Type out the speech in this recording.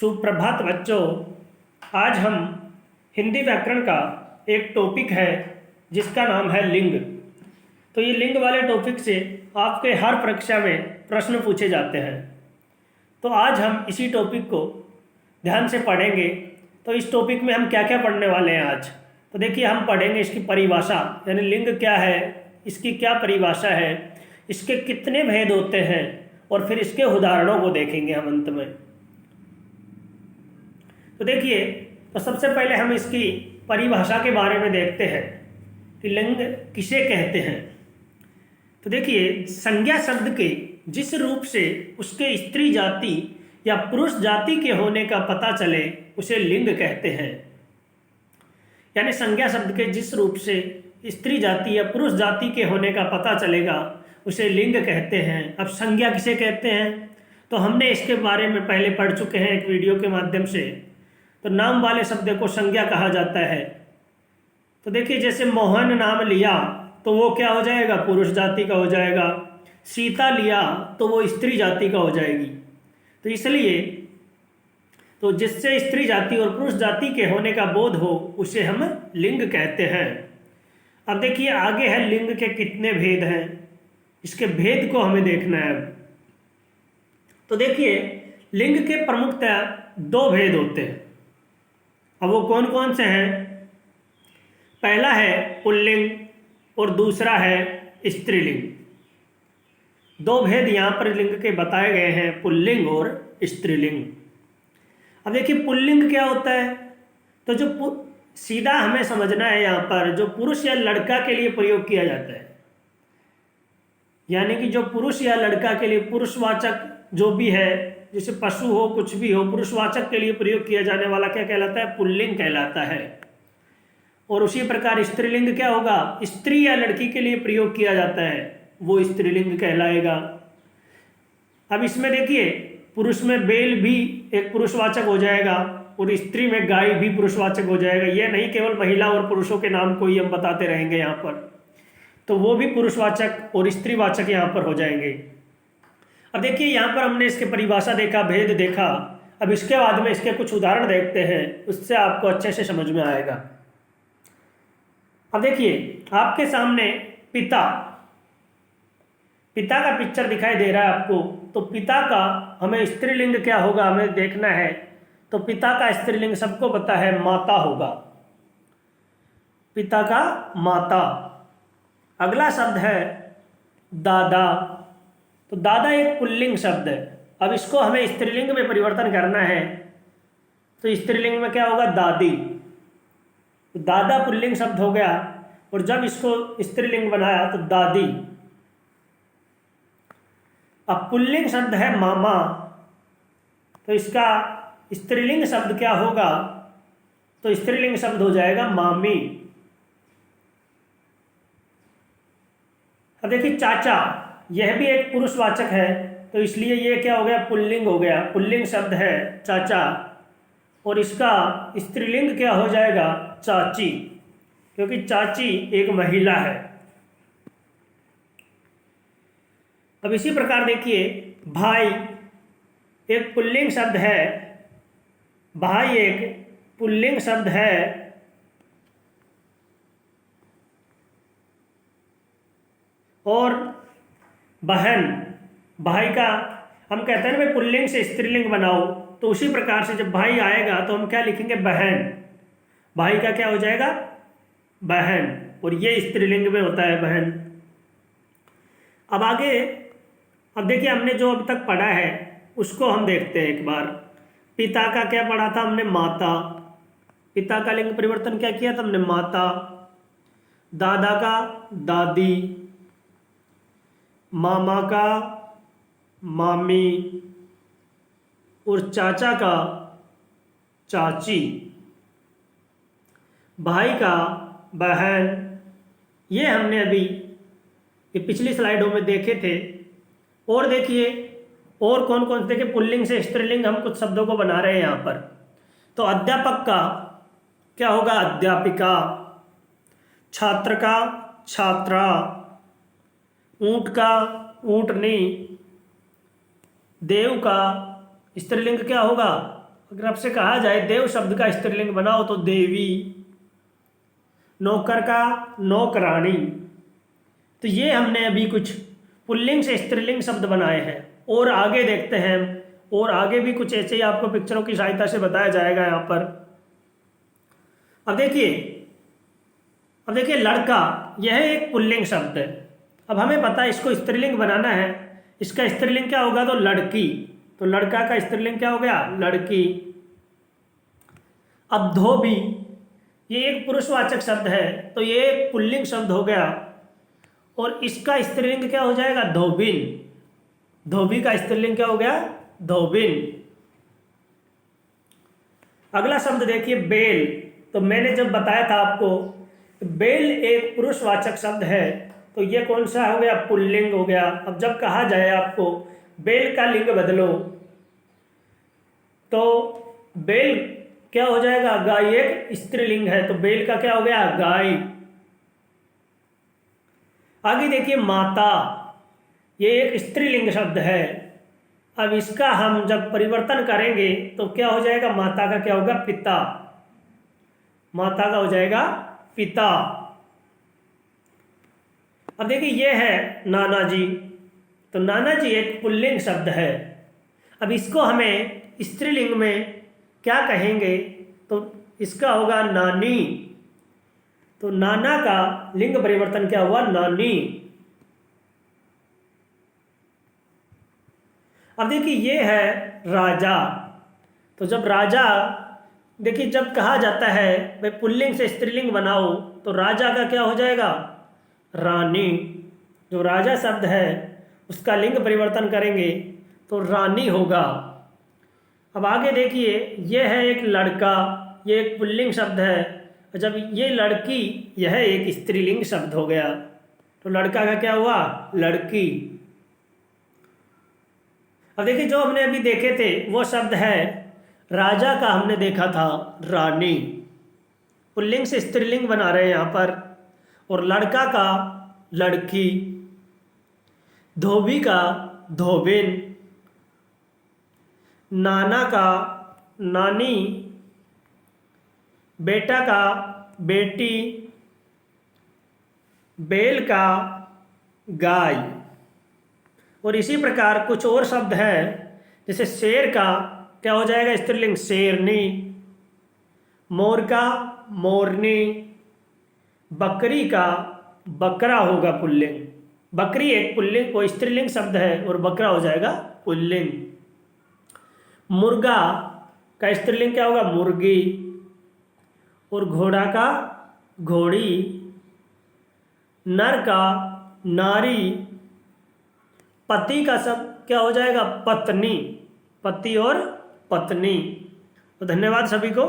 सुप्रभात बच्चों। आज हम हिंदी व्याकरण का एक टॉपिक है जिसका नाम है लिंग। तो ये लिंग वाले टॉपिक से आपके हर परीक्षा में प्रश्न पूछे जाते हैं। तो आज हम इसी टॉपिक को ध्यान से पढ़ेंगे। तो इस टॉपिक में हम क्या क्या पढ़ने वाले हैं आज, तो देखिए हम पढ़ेंगे इसकी परिभाषा, यानी लिंग क्या है, इसकी क्या परिभाषा है, इसके कितने भेद होते हैं, और फिर इसके उदाहरणों को देखेंगे हम अंत में। तो देखिए, तो सबसे पहले हम इसकी परिभाषा के बारे में देखते हैं कि लिंग किसे कहते हैं। तो देखिए, संज्ञा शब्द के जिस रूप से उसके स्त्री जाति या पुरुष जाति के होने का पता चले उसे लिंग कहते हैं। यानी संज्ञा शब्द के जिस रूप से स्त्री जाति या पुरुष जाति के होने का पता चलेगा उसे लिंग कहते हैं। अब संज्ञा किसे कहते हैं, तो हमने इसके बारे में पहले पढ़ चुके हैं एक वीडियो के माध्यम से। तो नाम वाले शब्द को संज्ञा कहा जाता है। तो देखिए, जैसे मोहन नाम लिया तो वो क्या हो जाएगा, पुरुष जाति का हो जाएगा। सीता लिया तो वो स्त्री जाति का हो जाएगी। तो इसलिए तो जिससे स्त्री जाति और पुरुष जाति के होने का बोध हो उसे हम लिंग कहते हैं। अब देखिए, आगे है लिंग के कितने भेद हैं, इसके भेद को हमें देखना है। तो देखिए, लिंग के प्रमुखतः दो भेद होते हैं। अब वो कौन कौन से हैं? पहला है पुल्लिंग और दूसरा है स्त्रीलिंग। दो भेद यहाँ पर लिंग के बताए गए हैं, पुल्लिंग और स्त्रीलिंग। अब देखिए, पुल्लिंग क्या होता है, तो जो सीधा हमें समझना है यहाँ पर, जो पुरुष या लड़का के लिए प्रयोग किया जाता है, यानी कि जो पुरुष या लड़का के लिए पुरुषवाचक जो भी है, जैसे पशु हो कुछ भी हो, पुरुषवाचक के लिए प्रयोग किया जाने वाला क्या कहलाता है, पुल्लिंग कहलाता है। और उसी प्रकार स्त्रीलिंग क्या होगा, स्त्री या लड़की के लिए प्रयोग किया जाता है वो स्त्रीलिंग कहलाएगा। अब इसमें देखिए, पुरुष में बैल भी एक पुरुषवाचक हो जाएगा और स्त्री में गाय भी पुरुषवाचक हो जाएगा। यह नहीं केवल महिला और पुरुषों के नाम को ही हम बताते रहेंगे यहाँ पर, तो वो भी पुरुषवाचक और स्त्रीवाचक यहाँ पर हो जाएंगे। अब देखिए, यहाँ पर हमने इसके परिभाषा देखा, भेद देखा। अब इसके बाद में इसके कुछ उदाहरण देखते हैं, उससे आपको अच्छे से समझ में आएगा। अब देखिए, आपके सामने पिता का पिक्चर दिखाई दे रहा है आपको। तो पिता का हमें स्त्रीलिंग क्या होगा हमें देखना है। तो पिता का स्त्रीलिंग सबको पता है, माता होगा। पिता का माता। अगला शब्द है दादा। तो दादा एक पुल्लिंग शब्द है। अब इसको हमें स्त्रीलिंग में परिवर्तन करना है, तो स्त्रीलिंग में क्या होगा, दादी। तो दादा पुल्लिंग शब्द हो गया, और जब इसको स्त्रीलिंग बनाया तो दादी। अब पुल्लिंग शब्द है मामा, तो इसका स्त्रीलिंग शब्द क्या होगा, तो स्त्रीलिंग शब्द हो जाएगा मामी। अब देखिए, चाचा, यह भी एक पुरुषवाचक है, तो इसलिए ये क्या हो गया, पुल्लिंग हो गया। पुल्लिंग शब्द है चाचा, और इसका स्त्रीलिंग क्या हो जाएगा, चाची, क्योंकि चाची एक महिला है। अब इसी प्रकार देखिए, भाई एक पुल्लिंग शब्द है। भाई एक पुल्लिंग शब्द है। और बहन, भाई का हम कहते हैं ना भाई पुल्लिंग से स्त्रीलिंग बनाओ, तो उसी प्रकार से जब भाई आएगा तो हम क्या लिखेंगे, बहन। भाई का क्या हो जाएगा, बहन, और ये स्त्रीलिंग में होता है बहन। अब आगे, अब देखिए, हमने जो अब तक पढ़ा है उसको हम देखते हैं एक बार। पिता का क्या पढ़ा था हमने, माता। पिता का लिंग परिवर्तन क्या किया था हमने, माता। दादा का दादी। मामा का मामी। और चाचा का चाची। भाई का बहन। ये हमने अभी ये पिछली स्लाइडों में देखे थे। और देखिए, और कौन कौन से, देखिए पुल्लिंग से स्त्रीलिंग हम कुछ शब्दों को बना रहे हैं यहाँ पर। तो अध्यापक का क्या होगा, अध्यापिका। छात्र का छात्रा। ऊंट का ऊंटनी। देव का स्त्रीलिंग क्या होगा, अगर आपसे कहा जाए देव शब्द का स्त्रीलिंग बनाओ तो देवी, नौकर का नौकरानी। तो ये हमने अभी कुछ पुल्लिंग से स्त्रीलिंग शब्द बनाए हैं, और आगे देखते हैं, और आगे भी कुछ ऐसे ही आपको पिक्चरों की सहायता से बताया जाएगा यहाँ पर। अब देखिए लड़का, यह एक पुल्लिंग शब्द है। अब हमें पता है इसको स्त्रीलिंग बनाना है, इसका स्त्रीलिंग क्या होगा, तो लड़की। तो लड़का का स्त्रीलिंग क्या हो गया, लड़की। अब धोबी, ये एक पुरुषवाचक शब्द है, तो ये एक पुल्लिंग शब्द हो गया, और इसका स्त्रीलिंग क्या हो जाएगा, धोबिन। धोबी का स्त्रीलिंग क्या हो गया, धोबिन। अगला शब्द देखिए बेल। तो मैंने जब बताया था आपको, बेल एक पुरुषवाचक शब्द है, तो ये कौन सा हो गया, पुल्लिंग हो गया। अब जब कहा जाए आपको बेल का लिंग बदलो, तो बेल क्या हो जाएगा, गाय एक स्त्रीलिंग है, तो बेल का क्या हो गया, गाय। आगे देखिए माता, ये एक स्त्रीलिंग शब्द है। अब इसका हम जब परिवर्तन करेंगे तो क्या हो जाएगा, माता का क्या होगा, पिता। माता का हो जाएगा पिता। अब देखिए ये है नाना जी। तो नाना जी एक पुल्लिंग शब्द है। अब इसको हमें स्त्रीलिंग में क्या कहेंगे, तो इसका होगा नानी। तो नाना का लिंग परिवर्तन क्या हुआ, नानी। अब देखिए ये है राजा। तो जब राजा, देखिए जब कहा जाता है भाई पुल्लिंग से स्त्रीलिंग बनाओ, तो राजा का क्या हो जाएगा, रानी। जो राजा शब्द है उसका लिंग परिवर्तन करेंगे तो रानी होगा। अब आगे देखिए यह है एक लड़का, ये एक पुल्लिंग शब्द है। जब ये लड़की, यह एक स्त्रीलिंग शब्द हो गया, तो लड़का का क्या हुआ, लड़की। अब देखिए जो हमने अभी देखे थे वो शब्द है, राजा का हमने देखा था रानी। पुल्लिंग से स्त्रीलिंग बना रहे हैं यहाँ पर। और लड़का का लड़की, धोबी का धोबिन, नाना का नानी, बेटा का बेटी, बैल का गाय। और इसी प्रकार कुछ और शब्द है, जैसे शेर का क्या हो जाएगा, स्त्रीलिंग शेरनी, मोर का मोरनी, बकरी का बकरा होगा पुल्लिंग। बकरी एक पुल्लिंग वो स्त्रीलिंग शब्द है, और बकरा हो जाएगा पुल्लिंग। मुर्गा का स्त्रीलिंग क्या होगा, मुर्गी। और घोड़ा का घोड़ी, नर का नारी, पति का शब्द क्या हो जाएगा, पत्नी। पति और पत्नी। तो धन्यवाद सभी को।